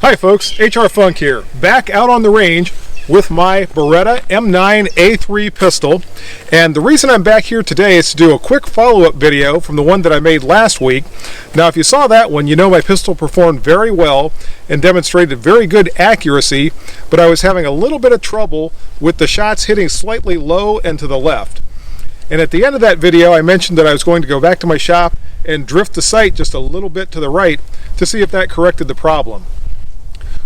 Hi folks, HR Funk here, back out on the range with my Beretta M9A3 pistol. And the reason I'm back here today is to do a quick follow-up video from the one that I made last week. Now if you saw that one, you know my pistol performed very well and demonstrated very good accuracy, but I was having a little bit of trouble with the shots hitting slightly low and to the left. And at the end of that video, I mentioned that I was going to go back to my shop and drift the sight just a little bit to the right to see if that corrected the problem.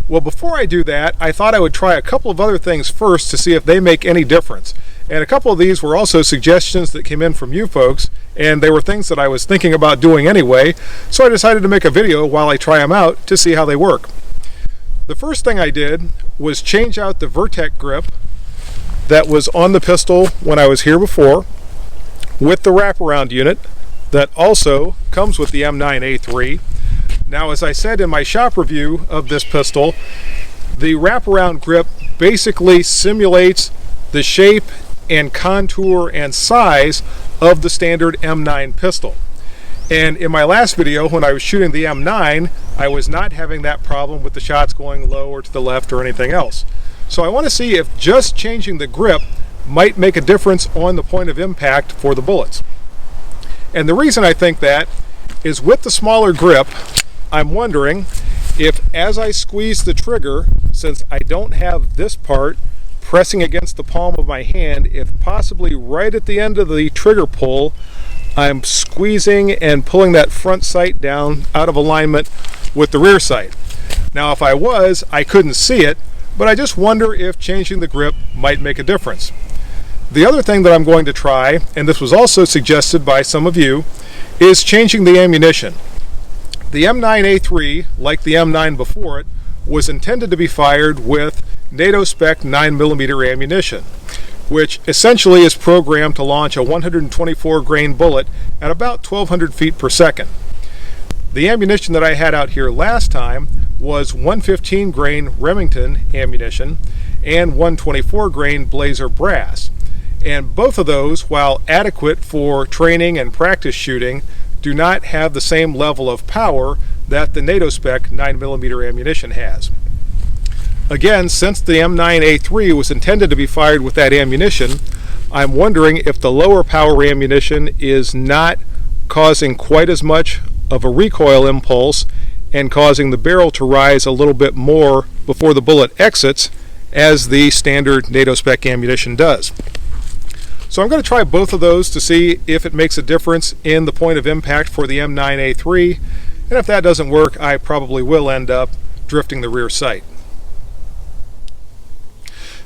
Well, before I do that, I thought I would try a couple of other things first to see if they make any difference. And a couple of these were also suggestions that came in from you folks, and they were things that I was thinking about doing anyway, so I decided to make a video while I try them out to see how they work. The first thing I did was change out the Vertec grip that was on the pistol when I was here before with the wraparound unit that also comes with the M9A3. Now, as I said in my shop review of this pistol, the wraparound grip basically simulates the shape and contour and size of the standard M9 pistol. And in my last video, when I was shooting the M9, I was not having that problem with the shots going low or to the left or anything else. So I want to see if just changing the grip might make a difference on the point of impact for the bullets. And the reason I think that is with the smaller grip, I'm wondering if as I squeeze the trigger, since I don't have this part pressing against the palm of my hand, if possibly right at the end of the trigger pull, I'm squeezing and pulling that front sight down out of alignment with the rear sight. Now if I was, I couldn't see it, but I just wonder if changing the grip might make a difference. The other thing that I'm going to try, and this was also suggested by some of you, is changing the ammunition. The M9A3, like the M9 before it, was intended to be fired with NATO spec 9mm ammunition, which essentially is programmed to launch a 124 grain bullet at about 1200 feet per second. The ammunition that I had out here last time was 115 grain Remington ammunition and 124 grain Blazer brass. And both of those, while adequate for training and practice shooting, do not have the same level of power that the NATO spec 9mm ammunition has. Again, since the M9A3 was intended to be fired with that ammunition, I'm wondering if the lower power ammunition is not causing quite as much of a recoil impulse and causing the barrel to rise a little bit more before the bullet exits as the standard NATO spec ammunition does. So I'm going to try both of those to see if it makes a difference in the point of impact for the M9A3, and if that doesn't work, I probably will end up drifting the rear sight.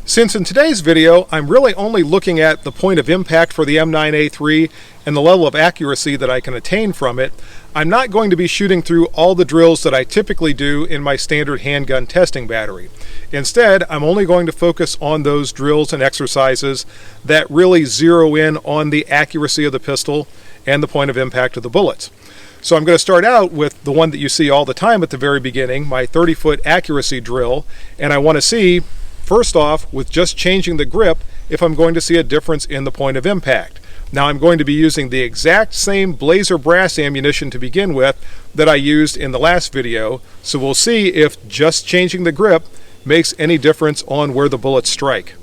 Since in today's video I'm really only looking at the point of impact for the M9A3 and the level of accuracy that I can attain from it, I'm not going to be shooting through all the drills that I typically do in my standard handgun testing battery. Instead, I'm only going to focus on those drills and exercises that really zero in on the accuracy of the pistol and the point of impact of the bullets. So I'm going to start out with the one that you see all the time at the very beginning, my 30-foot accuracy drill, and I want to see, first off, with just changing the grip, if I'm going to see a difference in the point of impact. Now I'm going to be using the exact same Blazer brass ammunition to begin with that I used in the last video, so we'll see if just changing the grip makes any difference on where the bullets strike.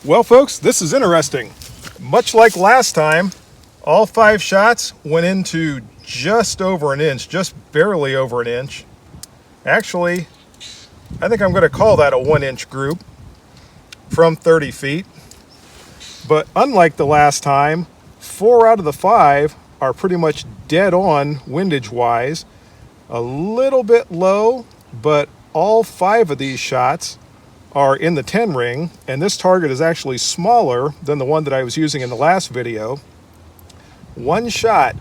Well folks, this is interesting. Much like last time, all 5 shots went into just over an inch, just barely over an inch. Actually, I think I'm going to call that a 1-inch group from 30 feet. But unlike the last time, 4 out of the 5 are pretty much dead on windage wise. A little bit low, but all 5 of these shots are in the 10 ring, and this target is actually smaller than the one that I was using in the last video. One shot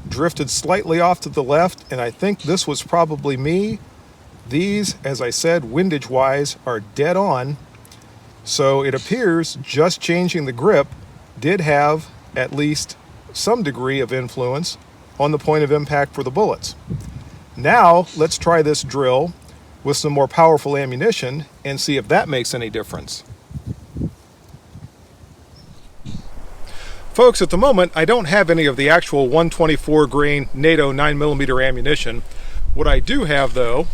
drifted slightly off to the left, and I think this was probably me. These, as I said, windage wise are dead on. So it appears just changing the grip did have at least some degree of influence on the point of impact for the bullets. Now let's try this drill with some more powerful ammunition and see if that makes any difference. Folks, at the moment I don't have any of the actual 124 grain NATO 9mm ammunition. What I do have though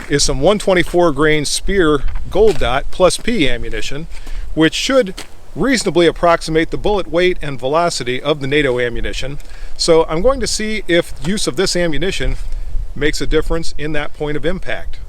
is some 124 grain Speer Gold Dot plus P ammunition, which should reasonably approximate the bullet weight and velocity of the NATO ammunition. So I'm going to see if use of this ammunition makes a difference in that point of impact.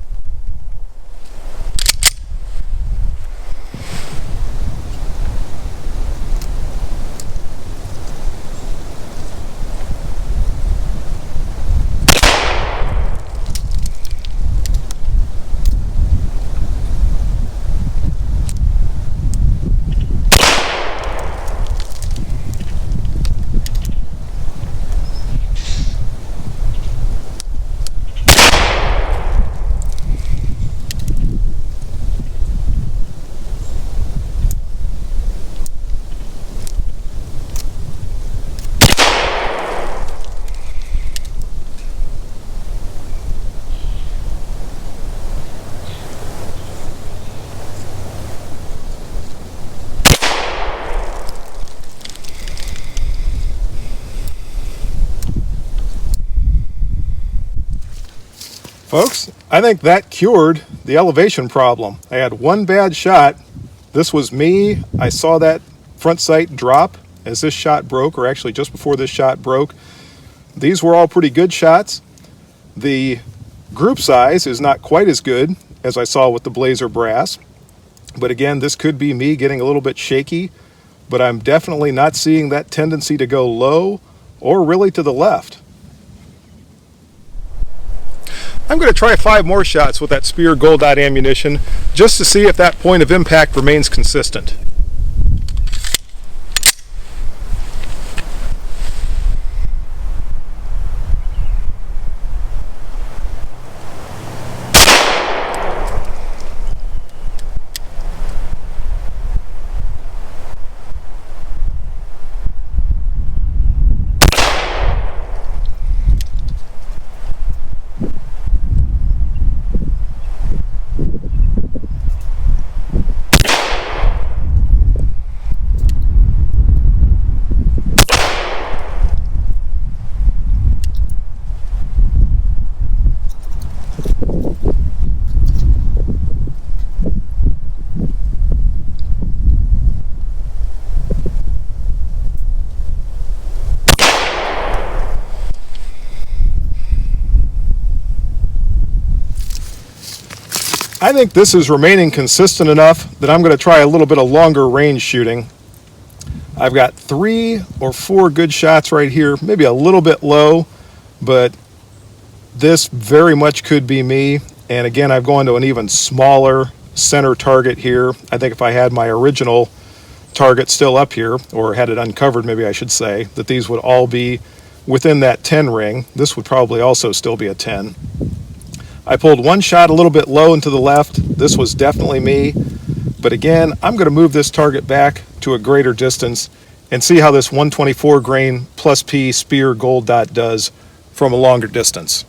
Folks, I think that cured the elevation problem. I had one bad shot. This was me. I saw that front sight drop as this shot broke, or actually just before this shot broke. These were all pretty good shots. The group size is not quite as good as I saw with the Blazer Brass. But again, this could be me getting a little bit shaky, but I'm definitely not seeing that tendency to go low or really to the left. I'm going to try 5 more shots with that Speer Gold Dot ammunition just to see if that point of impact remains consistent. I think this is remaining consistent enough that I'm going to try a little bit of longer range shooting. I've got 3 or 4 good shots right here, maybe a little bit low, but this very much could be me. And again, I've gone to an even smaller center target here. I think if I had my original target still up here, or had it uncovered, maybe I should say, that these would all be within that 10 ring. This would probably also still be a 10. I pulled one shot a little bit low and to the left. This was definitely me. But again, I'm going to move this target back to a greater distance and see how this 124 grain plus P Speer Gold Dot does from a longer distance.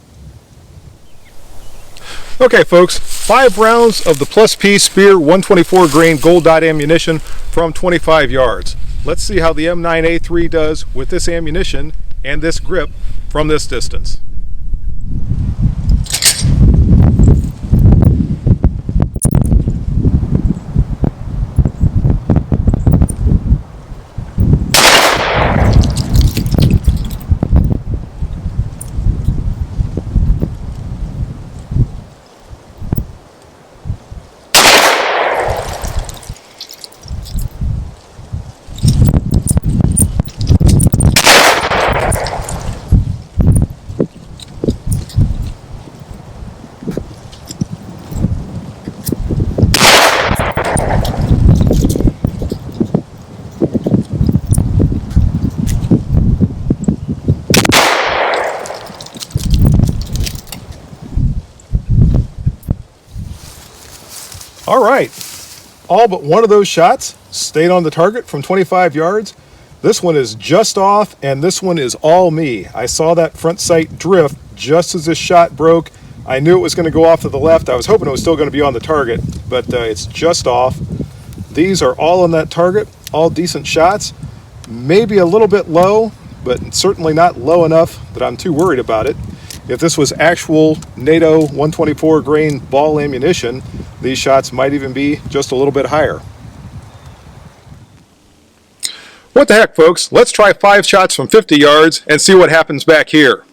Okay folks, 5 rounds of the plus P Speer 124 grain Gold Dot ammunition from 25 yards. Let's see how the M9A3 does with this ammunition and this grip from this distance. All right, all but one of those shots stayed on the target from 25 yards. This one is just off, and this one is all me. I saw that front sight drift just as this shot broke. I knew it was going to go off to the left. I was hoping it was still going to be on the target, but it's just off. These are all on that target, all decent shots. Maybe a little bit low, but certainly not low enough that I'm too worried about it. If this was actual NATO 124 grain ball ammunition, these shots might even be just a little bit higher. What the heck, folks? Let's try 5 shots from 50 yards and see what happens back here.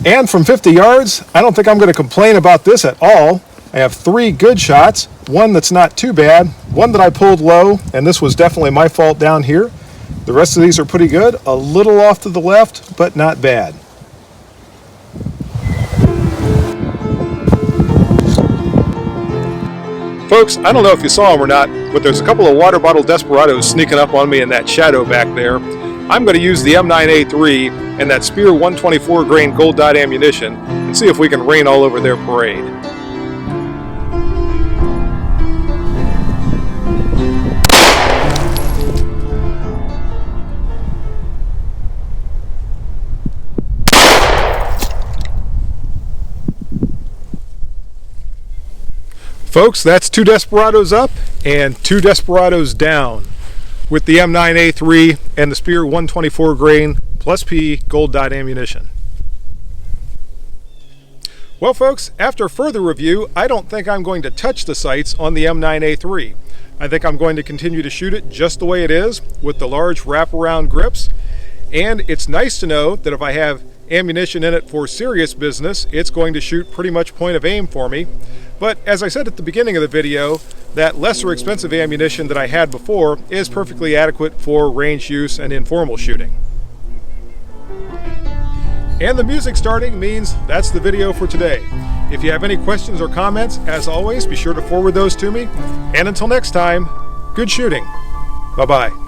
And from 50 yards, I don't think I'm going to complain about this at all. I have 3 good shots, one that's not too bad, one that I pulled low, and this was definitely my fault down here. The rest of these are pretty good, a little off to the left, but not bad. Folks, I don't know if you saw them or not, but there's a couple of water bottle desperados sneaking up on me in that shadow back there. I'm going to use the M9A3 and that Spear 124 grain gold dot ammunition and see if we can rain all over their parade. Folks, that's 2 desperados up and 2 desperados down with the M9A3 and the Spear 124 grain plus P gold dot ammunition. Well, folks, after further review, I don't think I'm going to touch the sights on the M9A3. I think I'm going to continue to shoot it just the way it is with the large wraparound grips. And it's nice to know that if I have ammunition in it for serious business, it's going to shoot pretty much point of aim for me. But as I said at the beginning of the video, that lesser expensive ammunition that I had before is perfectly adequate for range use and informal shooting. And the music starting means that's the video for today. If you have any questions or comments, as always, be sure to forward those to me. And until next time, good shooting. Bye-bye.